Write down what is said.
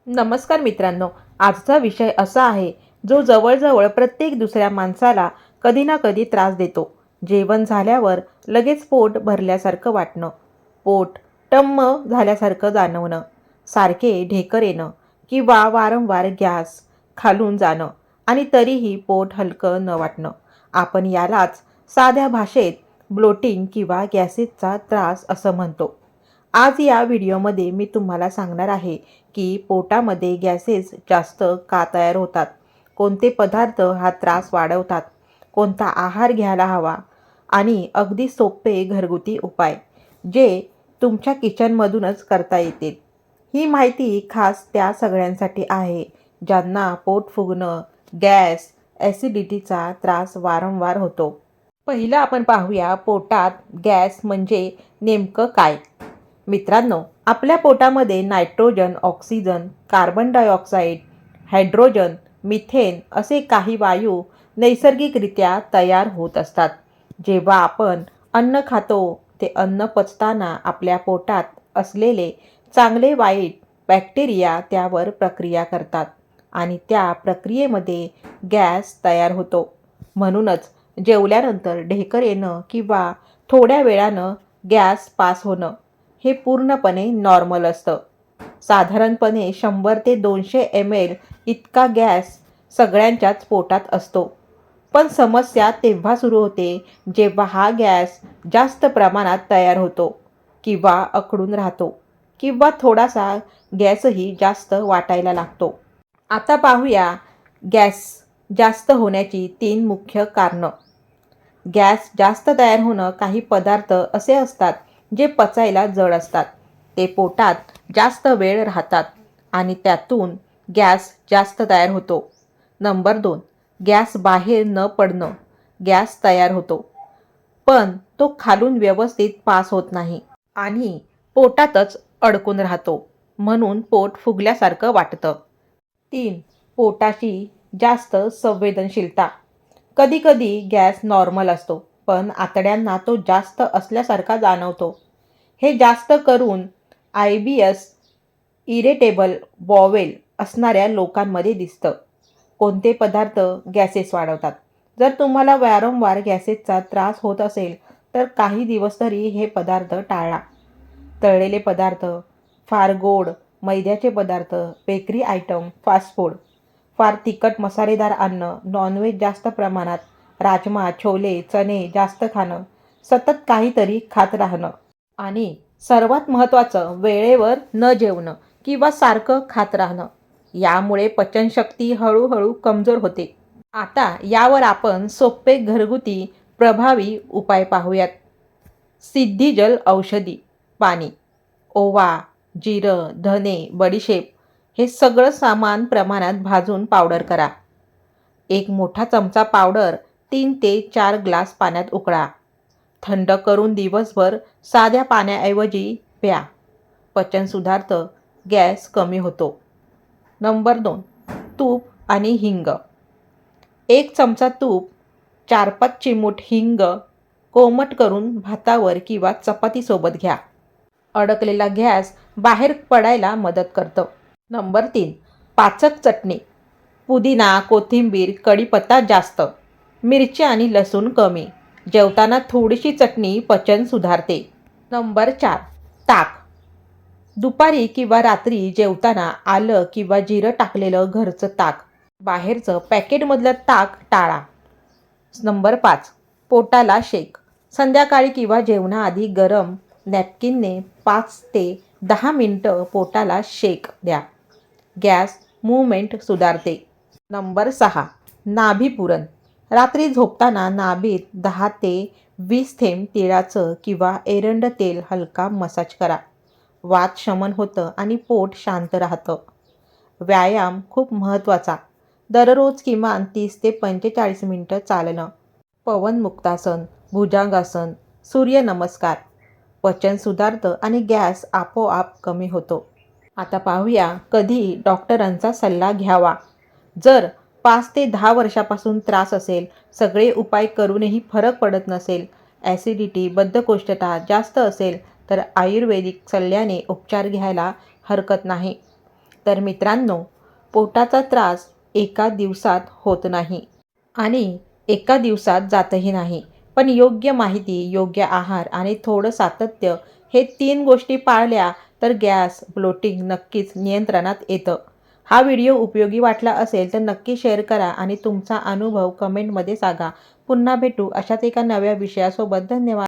नमस्कार मित्रांनो. आजचा विषय असा आहे जो जवळजवळ प्रत्येक दुसऱ्या माणसाला कधी ना कधी त्रास देतो. जेवण झाल्यावर लगेच पोट भरल्यासारखं वाटणं, पोट टम्म झाल्यासारखं जाणवणं, सारखे ढेकर येणं किंवा वारंवार गॅस खालून जाणं आणि तरीही पोट हलकं न वाटणं. आपण यालाच साध्या भाषेत ब्लोटिंग किंवा गॅसेसचा त्रास असं म्हणतो. आज या व्हिडिओमध्ये मी तुम्हाला सांगणार आहे की पोटामध्ये गॅसेस जास्त का तयार होतात, कोणते पदार्थ हा त्रास वाढवतात, कोणता आहार घ्यायला हवा आणि अगदी सोपे घरगुती उपाय जे तुमच्या किचनमधूनच करता येतील. ही माहिती खास त्या सगळ्यांसाठी आहे ज्यांना पोट फुगणं, गॅस, ॲसिडिटीचा त्रास वारंवार होतो. पहिलं आपण पाहूया पोटात गॅस म्हणजे नेमकं काय. मित्रांनो, आपल्या पोटामध्ये nitrogen, oxygen, carbon dioxide, hydrogen, methane असे काही वायू नैसर्गिकरित्या तयार होत असतात. जेव्हा आपण अन्न खातो ते अन्न पचताना आपल्या पोटात असलेले चांगले वाईट बॅक्टेरिया त्यावर प्रक्रिया करतात आणि त्या प्रक्रियेमध्ये गॅस तयार होतो. म्हणूनच जेवल्यानंतर ढेकर येणं किंवा थोड्या वेळानं गॅस पास होणं हे पूर्णपणे नॉर्मल असतं. साधारणपणे 100 ते 200 ml इतका गॅस सगळ्यांच्याच पोटात असतो. पण समस्या तेव्हा सुरू होते जेव्हा हा गॅस जास्त प्रमाणात तयार होतो किंवा अकडून राहतो किंवा थोडासा गॅसही जास्त वाटायला लागतो. आता पाहूया गॅस जास्त होण्याची 3 मुख्य कारणं. गॅस जास्त तयार होणं. काही पदार्थ असे असतात जे पचायला जड असतात. ते पोटात जास्त वेळ राहतात आणि त्यातून गॅस जास्त तयार होतो. नंबर 2, गॅस बाहेर न पडणं. गॅस तयार होतो, पण तो खालून व्यवस्थित पास होत नाही आणि पोटातच अडकून राहतो. म्हणून पोट फुगल्यासारखं वाटतं. 3, पोटाची जास्त संवेदनशीलता. कधीकधी गॅस नॉर्मल असतो, पण आतड्यांना तो जास्त असल्यासारखा जाणवतो. हे जास्त करून IBS, इरिटेबल बॉवेल असणाऱ्या लोकांमध्ये दिसतं. कोणते पदार्थ गॅसेस वाढवतात. जर तुम्हाला वारंवार गॅसेसचा त्रास होत असेल तर काही दिवस तरी हे पदार्थ टाळा. तळलेले पदार्थ, फार गोड, मैद्याचे पदार्थ, बेकरी आयटम, फास्ट फूड, फार तिखट मसालेदार अन्न, नॉनव्हेज जास्त प्रमाणात, राजमा, छोले, चणे जास्त खाणं, सतत काहीतरी खात राहणं आणि सर्वात महत्त्वाचं वेळेवर न जेवणं किंवा सारखं खात राहणं. यामुळे पचनशक्ती हळूहळू कमजोर होते. आता यावर आपण सोपे घरगुती प्रभावी उपाय पाहूयात. सिद्धिजल औषधी पाणी, ओवा, जिरं, धने, बडीशेप हे सगळं सामान प्रमाणात भाजून पावडर करा. एक मोठा चमचा पावडर 3 ते 4 ग्लास पाण्यात उकळा. थंड करून दिवसभर साध्या पाण्याऐवजी प्या. पचन सुधारतं, गॅस कमी होतो. नंबर 2, तूप आणि हिंग. 1 चमचा तूप, 4-5 चिमूट हिंग कोमट करून भातावर किंवा चपातीसोबत घ्या. अडकलेला गॅस बाहेर पडायला मदत करतं. नंबर 3, पाचक चटणी. पुदिना, कोथिंबीर, कढीपत्ता जास्त, मिरची आणि लसूण कमी. जेवताना थोडीशी चटणी पचन सुधारते. नंबर 4, ताक. दुपारी किंवा रात्री जेवताना आलं किंवा जिरं टाकलेलं घरचं ताक, बाहेरचं पॅकेटमधलं ताक टाळा. नंबर 5, पोटाला शेक. संध्याकाळी किंवा जेवणाआधी गरम नॅपकिनने 5 ते 10 मिनिटं पोटाला शेक द्या. गॅस मूव्हमेंट सुधारते. नंबर 6, नाभी पुरण. रात्री झोपताना नाभीत 10 ते 20 थेंब तिळाचं किंवा एरंड तेल हलका मसाज करा. वात शमन होतं आणि पोट शांत राहतं. व्यायाम खूप महत्त्वाचा. दररोज किमान 30 ते 45 मिनिटं चालणं, पवनमुक्तासन, भुजंगासन, सूर्यनमस्कार. पचन सुधारतं आणि गॅस आपोआप कमी होतो. आता पाहूया कधी डॉक्टरांचा सल्ला घ्यावा. जर 5 ते 10 वर्षापासून त्रास असेल, सगळे उपाय करूनही फरक पडत नसेल, ॲसिडिटी, बद्धकोष्ठता जास्त असेल तर आयुर्वेदिक सल्ल्याने उपचार घ्यायला हरकत नाही. तर मित्रांनो, पोटाचा त्रास एका दिवसात होत नाही आणि एका दिवसात जातही नाही. पण योग्य माहिती, योग्य आहार आणि थोडं सातत्य हे 3 गोष्टी पाळल्या तर गॅस, ब्लोटिंग नक्कीच नियंत्रणात येतं. हा व्हिडिओ उपयोगी वाटला असेल तर नक्की शेअर करा आणि तुमचा अनुभव कमेंटमध्ये सांगा. पुन्हा भेटू अशाच एका नव्या विषयासोबत. धन्यवाद.